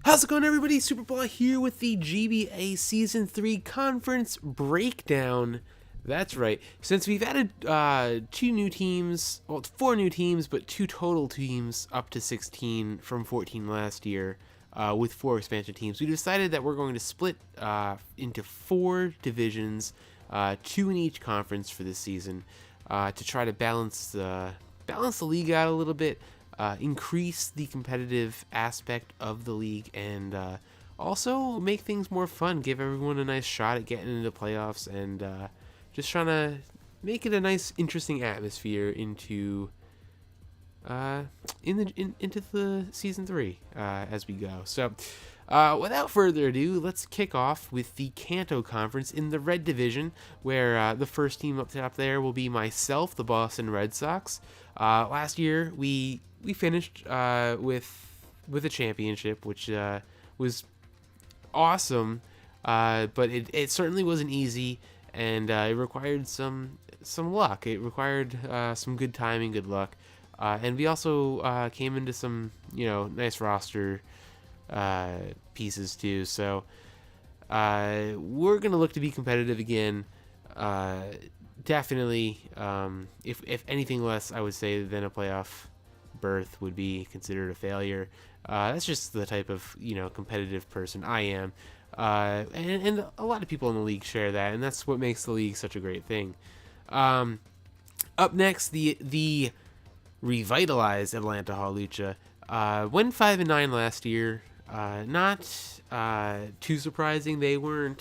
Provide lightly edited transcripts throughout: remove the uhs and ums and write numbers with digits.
How's it going, everybody? Superblah here with the GBA Season 3 Conference Breakdown. That's right. Since we've added two new teams, well, four new teams, but two total teams up to 16 from 14 last year with four expansion teams, we decided that we're going to split into four divisions, two in each conference for this season, to try to balance the league out a little bit. Increase the competitive aspect of the league, and also make things more fun, give everyone a nice shot at getting into playoffs, and just trying to make it a nice, interesting atmosphere into the season 3 as we go. So without further ado, let's kick off with the Kanto Conference in the Red Division, where the first team up top there will be myself, the Boston Red Sox. Last year we finished with a championship, which was awesome, but it certainly wasn't easy, and it required some luck. It required some good timing, good luck, and we also came into some nice roster pieces too. So we're gonna look to be competitive again. Definitely, if anything less, I would say, than a playoff berth would be considered a failure. That's just the type of competitive person I am, and a lot of people in the league share that, and that's what makes the league such a great thing. Up next, the revitalized Atlanta Hawlucha went 5-9 last year. Not too surprising. They were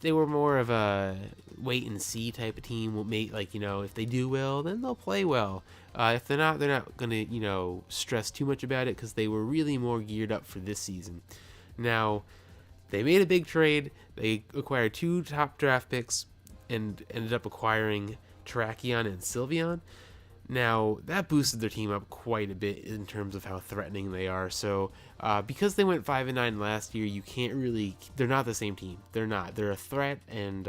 more of a wait and see type of team. If they do well, then they'll play well. If they're not gonna stress too much about it, because they were really more geared up for this season. Now, they made a big trade. They acquired two top draft picks and ended up acquiring Terrakion and Sylveon. Now, that boosted their team up quite a bit in terms of how threatening they are. So, because they went 5-9 last year, they're not the same team. They're not. They're a threat, and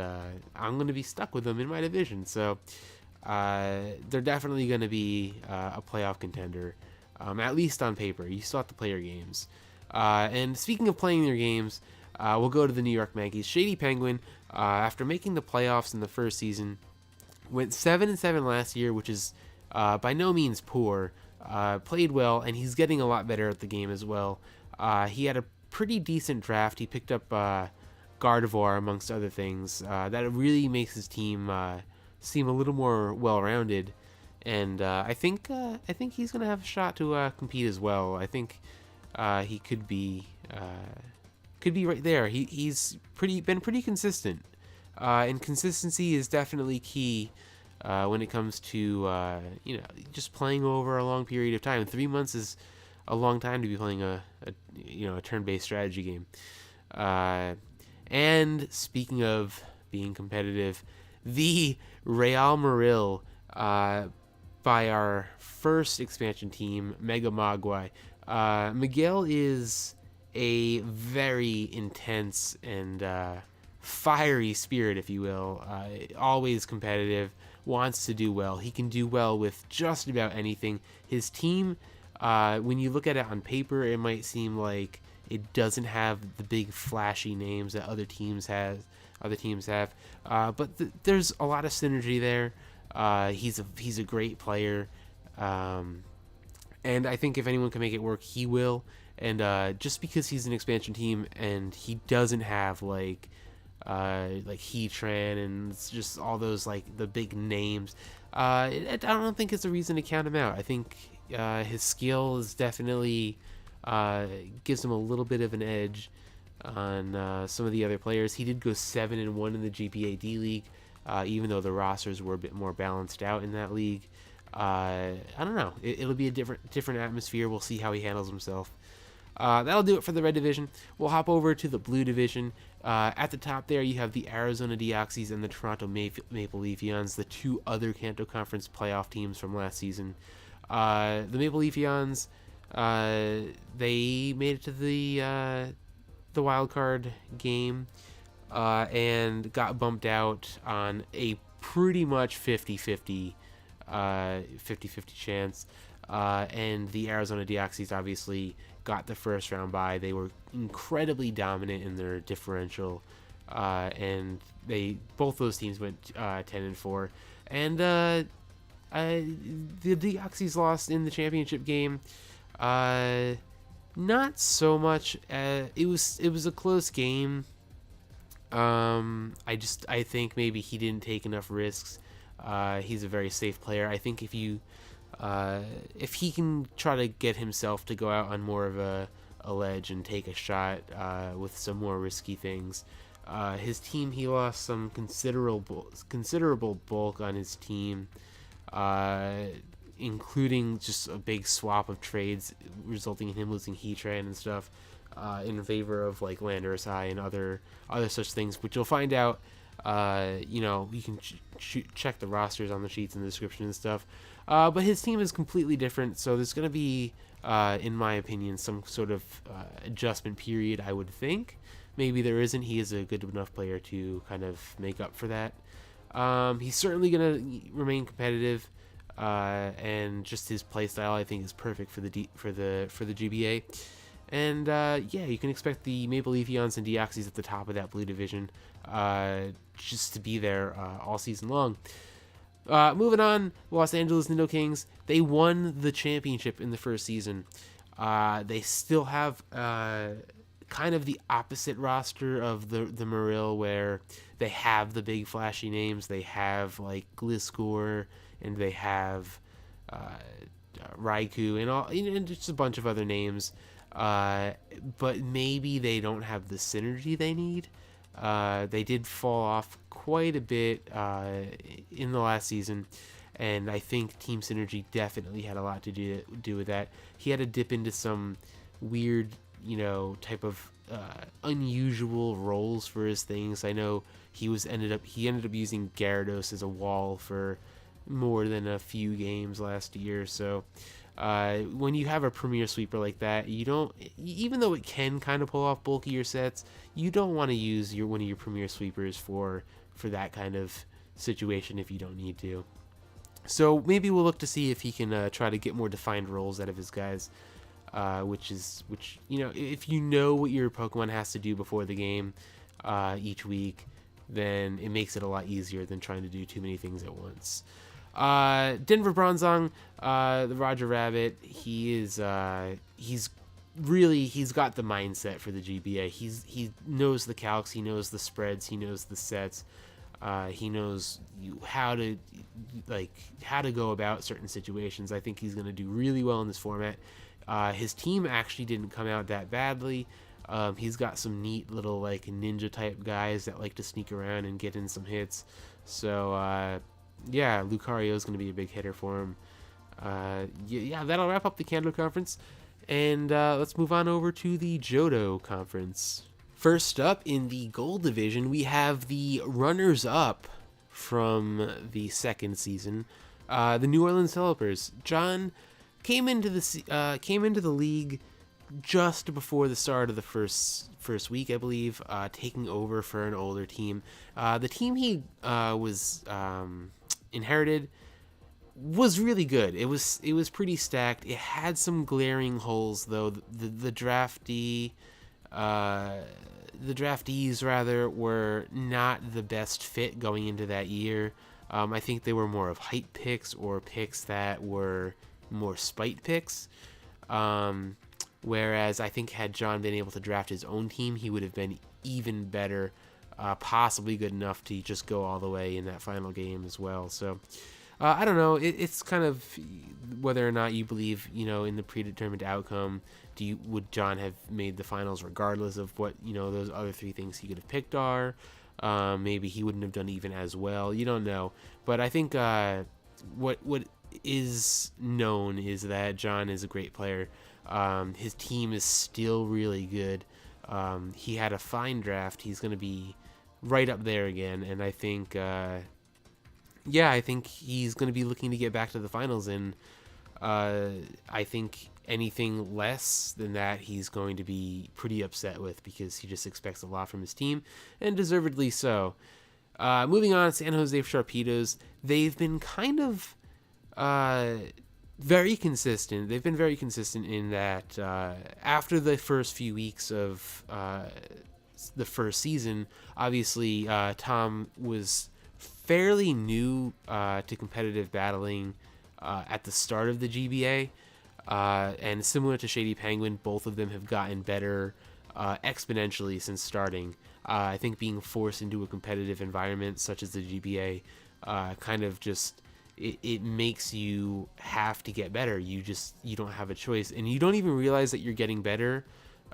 I'm going to be stuck with them in my division. So, they're definitely going to be a playoff contender, at least on paper. You still have to play your games. And speaking of playing your games, we'll go to the New York Yankees. Shady Penguin, after making the playoffs in the first season, went 7-7 last year, which is by no means poor. Played well, and he's getting a lot better at the game as well. He had a pretty decent draft. He picked up Gardevoir, amongst other things. That really makes his team seem a little more well-rounded, and I think he's gonna have a shot to compete as well. I think he could be right there. He's been pretty consistent, and consistency is definitely key. When it comes to just playing over a long period of time. 3 months is a long time to be playing a turn-based strategy game. And speaking of being competitive, the Real Maril, by our first expansion team, Mega Mogwai. Miguel is a very intense and fiery spirit, if you will. Always competitive. Wants to do well. He can do well with just about anything. His team, when you look at it on paper, it might seem like it doesn't have the big flashy names that other teams have. But there's a lot of synergy there. He's a great player, and I think if anyone can make it work, he will. And just because he's an expansion team and he doesn't have like Heatran and just all those the big names, I don't think it's a reason to count him out. I think his skill is definitely gives him a little bit of an edge on some of the other players. He did go 7-1 in the GBA D League, even though the rosters were a bit more balanced out in that league. I don't know. It'll be a different atmosphere. We'll see how he handles himself. That'll do it for the Red Division. We'll hop over to the Blue Division. At the top there, you have the Arizona Deoxys and the Toronto Maple Leaf Eons, the two other Kanto Conference playoff teams from last season. The Maple Leaf Eons, they made it to the wild card game and got bumped out on a pretty much 50-50 chance. And the Arizona Deoxys obviously got the first round bye. They were incredibly dominant in their differential, and both those teams went 10-4. And the Deoxys lost in the championship game. Not so much. It was a close game. I think maybe he didn't take enough risks. He's a very safe player. I think if he can try to get himself to go out on more of a ledge and take a shot with some more risky things, his team, he lost some considerable bulk on his team, including just a big swap of trades, resulting in him losing Heatran and stuff, in favor of like Landorus High and other such things, which you'll find out. You can check the rosters on the sheets in the description and stuff. But his team is completely different, so there's going to be, in my opinion, some sort of adjustment period, I would think. Maybe there isn't. He is a good enough player to kind of make up for that. He's certainly going to remain competitive, and just his play style, I think, is perfect for the GBA. And you can expect the Maple Leafeons and Deoxys at the top of that blue division, just to be there all season long. Moving on, Los Angeles Nido Kings, they won the championship in the first season. They still have kind of the opposite roster of the Marill, where they have the big flashy names. They have like Gliscor, and they have Raikou, and just a bunch of other names. But maybe they don't have the synergy they need. They did fall off quite a bit in the last season, and I think Team Synergy definitely had a lot to do with that. He had to dip into some weird, type of unusual roles for his things. I know he ended up using Gyarados as a wall for more than a few games last year, so when you have a premier sweeper like that, you don't, even though it can kind of pull off bulkier sets, you don't want to use one of your premier sweepers for that kind of situation if you don't need to. So maybe we'll look to see if he can try to get more defined roles out of his guys, which if you know what your Pokemon has to do before the game each week, then it makes it a lot easier than trying to do too many things at once. Denver Bronzong, the Roger Rabbit, he's got the mindset for the GBA. He knows the calcs, he knows the spreads, he knows the sets, he knows how to go about certain situations. I think he's going to do really well in this format. His team actually didn't come out that badly. He's got some neat little like ninja type guys that like to sneak around and get in some hits. So Lucario is going to be a big hitter for him. That'll wrap up the Kanto conference, and let's move on over to the Johto conference. First up in the gold division, we have the runners-up from the second season, the New Orleans Developers. John came into the league just before the start of the first week, I believe, taking over for an older team. The team he was inherited was really good. It was pretty stacked. It had some glaring holes though. The draftees rather were not the best fit going into that year. I think they were more of hype picks or picks that were more spite picks. Whereas I think had John been able to draft his own team, he would have been even better, possibly good enough to just go all the way in that final game as well. So I don't know. It's kind of whether or not you believe, in the predetermined outcome. Would John have made the finals regardless of what, those other three things he could have picked are? Maybe he wouldn't have done even as well. You don't know. But I think what is known is that John is a great player. His team is still really good. He had a fine draft. He's going to be right up there again, and I think he's going to be looking to get back to the finals, and I think anything less than that he's going to be pretty upset with, because he just expects a lot from his team, and deservedly so. Moving on, San Jose Sharpedos. They've been kind of very consistent. They've been very consistent in that after the first few weeks of the first season, obviously Tom was fairly new to competitive battling at the start of the GBA. And similar to Shady Penguin, both of them have gotten better exponentially since starting. I think being forced into a competitive environment such as the GBA kind of just it makes you have to get better. You don't have a choice, and you don't even realize that you're getting better.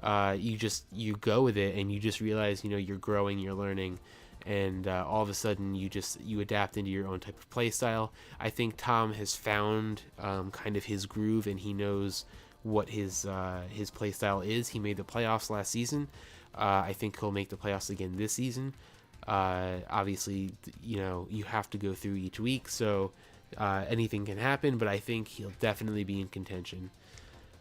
You go with it, and you just realize you're growing, you're learning, and all of a sudden you adapt into your own type of play style. I think Tom has found kind of his groove, and he knows what his play style is. He made the playoffs last season. I think he'll make the playoffs again this season. Obviously, you have to go through each week, so anything can happen, but I think he'll definitely be in contention.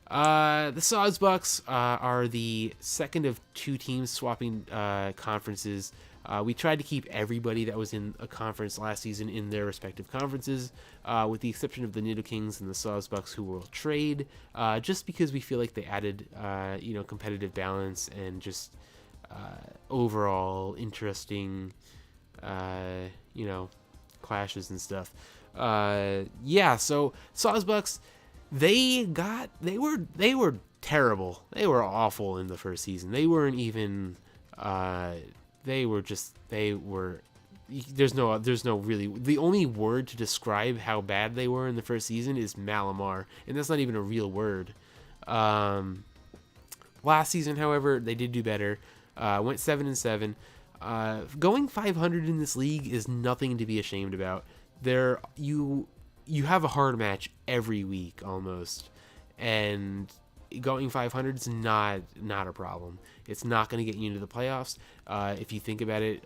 The Sawsbucks are the second of two teams swapping conferences. We tried to keep everybody that was in a conference last season in their respective conferences, with the exception of the Nidokings and the Sawsbucks, who will trade, just because we feel like they added, competitive balance and just overall interesting, clashes and stuff. So Sawsbucks, they were terrible. They were awful in the first season. They weren't even. There's no really. The only word to describe how bad they were in the first season is Malamar, and that's not even a real word. Last season, however, they did do better. Went 7-7. Going 500 in this league is nothing to be ashamed about. You have a hard match every week almost, and going 500 is not a problem. It's not going to get you into the playoffs. If you think about it,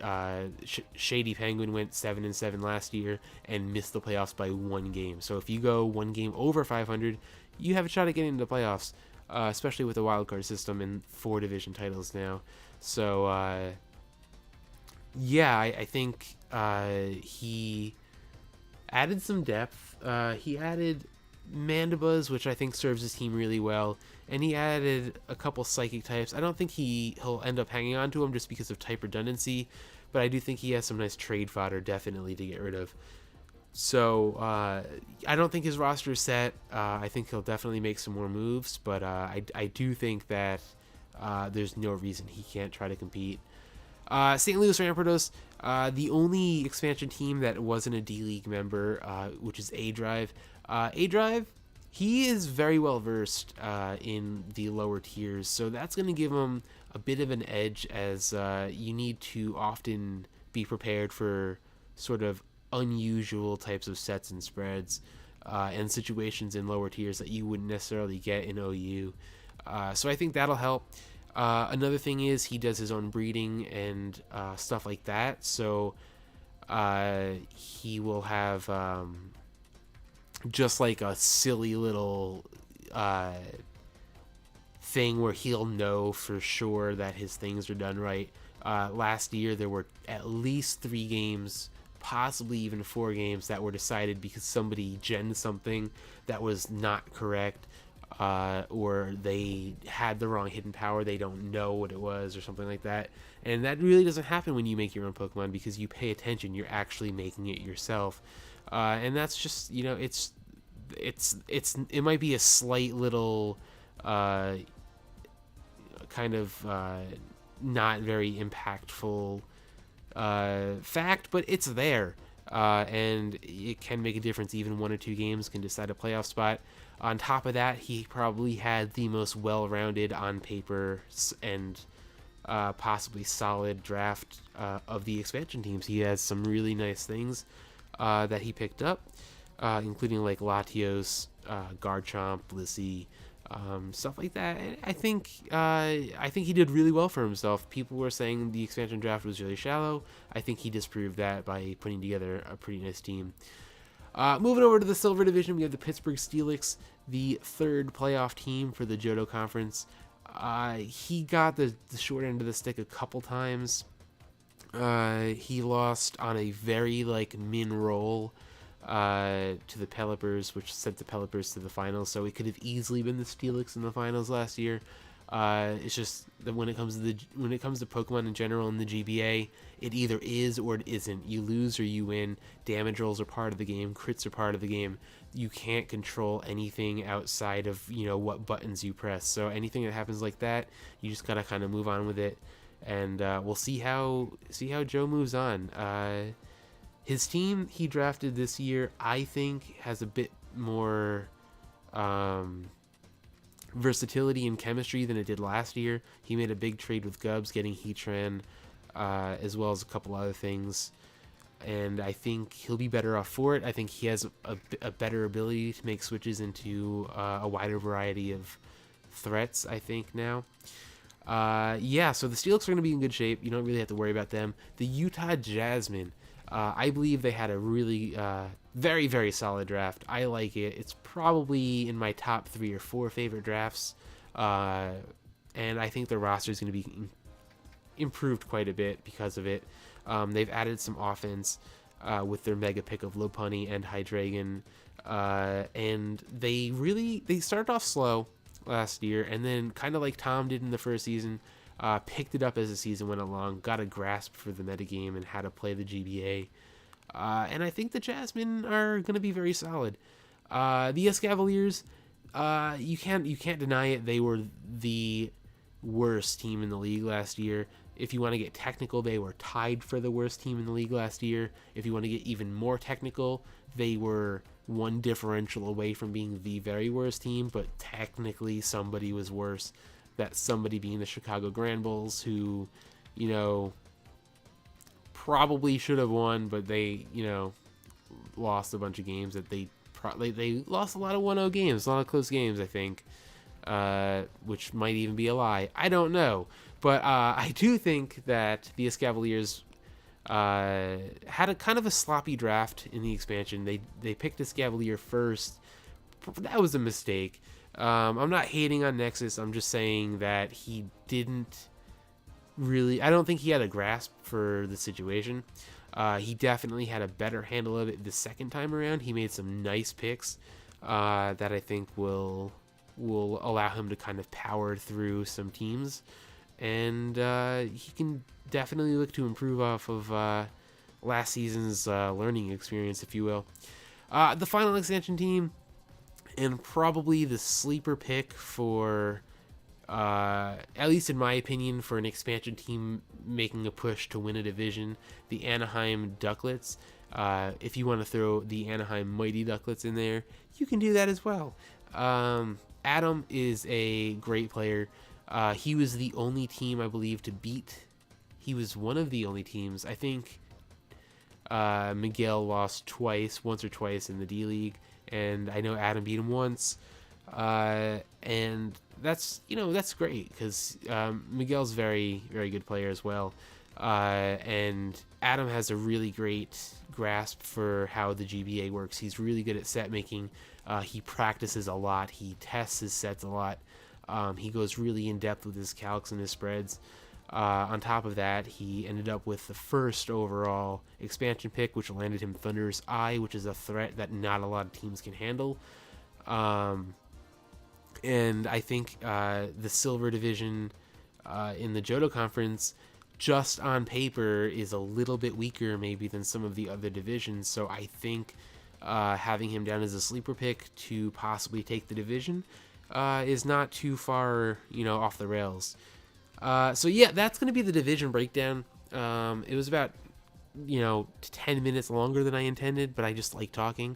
Shady Penguin went 7-7 last year and missed the playoffs by one game. So if you go one game over 500, you have a shot at getting into the playoffs, especially with the wildcard system and 4 division titles now. So I think he added some depth. He added Mandibas, which I think serves his team really well, and he added a couple psychic types. I don't think he'll end up hanging on to them just because of type redundancy, but I do think he has some nice trade fodder definitely to get rid of. So I don't think his roster is set. I think he'll definitely make some more moves, but I do think that there's no reason he can't try to compete. St. Louis Rampardos, the only expansion team that wasn't a D-League member, which is A-Drive. A-Drive, he is very well versed in the lower tiers, so that's going to give him a bit of an edge, as you need to often be prepared for sort of unusual types of sets and spreads and situations in lower tiers that you wouldn't necessarily get in OU. So I think that'll help. Another thing is he does his own breeding and stuff like that, so he will have just like a silly little thing where he'll know for sure that his things are done right. Last year there were at least 3 games, possibly even 4 games, that were decided because somebody genned something that was not correct, or they had the wrong hidden power, they don't know what it was or something like that. And that really doesn't happen when you make your own Pokemon, because you pay attention, you're actually making it yourself. And that's just, it might be a slight little kind of not very impactful fact, but it's there, and it can make a difference. Even 1 or 2 games can decide a playoff spot. On top of that, he probably had the most well-rounded on paper and possibly solid draft of the expansion teams. He has some really nice things that he picked up, including like Latios, Garchomp, Blissey, stuff like that. And I think he did really well for himself. People were saying the expansion draft was really shallow. I think he disproved that by putting together a pretty nice team. Moving over to the Silver Division, we have the Pittsburgh Steelix, the 3rd playoff team for the Johto Conference. He got the short end of the stick a couple times. He lost on a very min roll to the Pelipers, which sent the Pelipers to the finals. So it could have easily been the Steelix in the finals last year. It's just that when it comes to Pokemon in general in the GBA, it either is or it isn't. You lose or you win. Damage rolls are part of the game. Crits are part of the game. You can't control anything outside of what buttons you press. So anything that happens like that, you just gotta kind of move on with it, and we'll see how Joe moves on. His team he drafted this year, I think, has a bit more versatility and chemistry than it did last year. He made a big trade with Gubs, getting Heatran, as well as a couple other things, and I think he'll be better off for it. I think he has a better ability to make switches into a wider variety of threats, I think, now. So the Steelix are going to be in good shape. You don't really have to worry about them. The Utah Jasmine, I believe they had a really very, very solid draft. I like it. It's probably in my top 3 or 4 favorite drafts. And I think the roster is going to be improved quite a bit because of it. They've added some offense with their mega pick of Lopunny and Hydreigon. And they started off slow last year, and then kind of like Tom did in the first season, picked it up as the season went along, got a grasp for the metagame and how to play the GBA. And I think the Jasmine are going to be very solid. The Escavaliers, you can't deny it. They were the worst team in the league last year. If you want to get technical, they were tied for the worst team in the league last year. If you want to get even more technical, they were one differential away from being the very worst team, but technically somebody was worse. That somebody being the Chicago Grand Bulls, who, probably should have won, but they, lost a bunch of games that they lost a lot of 1-0 games, a lot of close games, I think, which might even be a lie. I don't know. But I do think that the Escavaliers had a kind of a sloppy draft in the expansion. They picked Escavalier first. That was a mistake. I'm not hating on Nexus. I'm just saying that he didn't really... I don't think he had a grasp for the situation. He definitely had a better handle of it the second time around. He made some nice picks that I think will allow him to kind of power through some teams. And he can definitely look to improve off of last season's learning experience, if you will. The final expansion team, and probably the sleeper pick for, at least in my opinion, for an expansion team making a push to win a division, the Anaheim Ducklets. If you want to throw the Anaheim Mighty Ducklets in there, you can do that as well. Adam is a great player. He was the only team, I believe, to beat. He was one of the only teams. I think Miguel lost once or twice in the D-League, and I know Adam beat him once. And that's great, because Miguel's very, very good player as well. And Adam has a really great grasp for how the GBA works. He's really good at set making. He practices a lot. He tests his sets a lot. He goes really in depth with his calcs and his spreads. On top of that, he ended up with the first overall expansion pick, which landed him Thunderous Eye, which is a threat that not a lot of teams can handle. And I think the Silver Division in the Johto Conference, just on paper, is a little bit weaker maybe than some of the other divisions. So I think having him down as a sleeper pick to possibly take the division is not too far, off the rails. So yeah, that's going to be the division breakdown. It was about, 10 minutes longer than I intended, but I just like talking.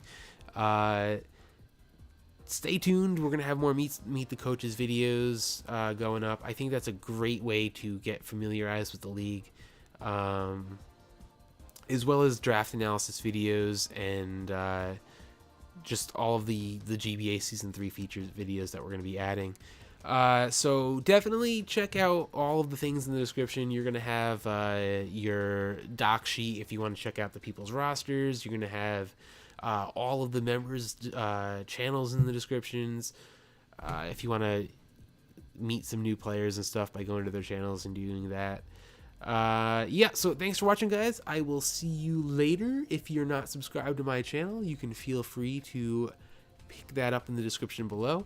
Stay tuned. We're going to have more Meet the Coaches videos going up. I think that's a great way to get familiarized with the league, as well as draft analysis videos and just all of the GBA Season 3 features videos that we're going to be adding. So definitely check out all of the things in the description. You're going to have your doc sheet if you want to check out the people's rosters. You're going to have all of the members' channels in the descriptions. If you want to meet some new players and stuff by going to their channels and doing that. Yeah, so thanks for watching, guys. I will see you later. If you're not subscribed to my channel, you can feel free to pick that up in the description below.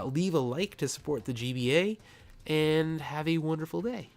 Leave a like to support the GBA, and have a wonderful day.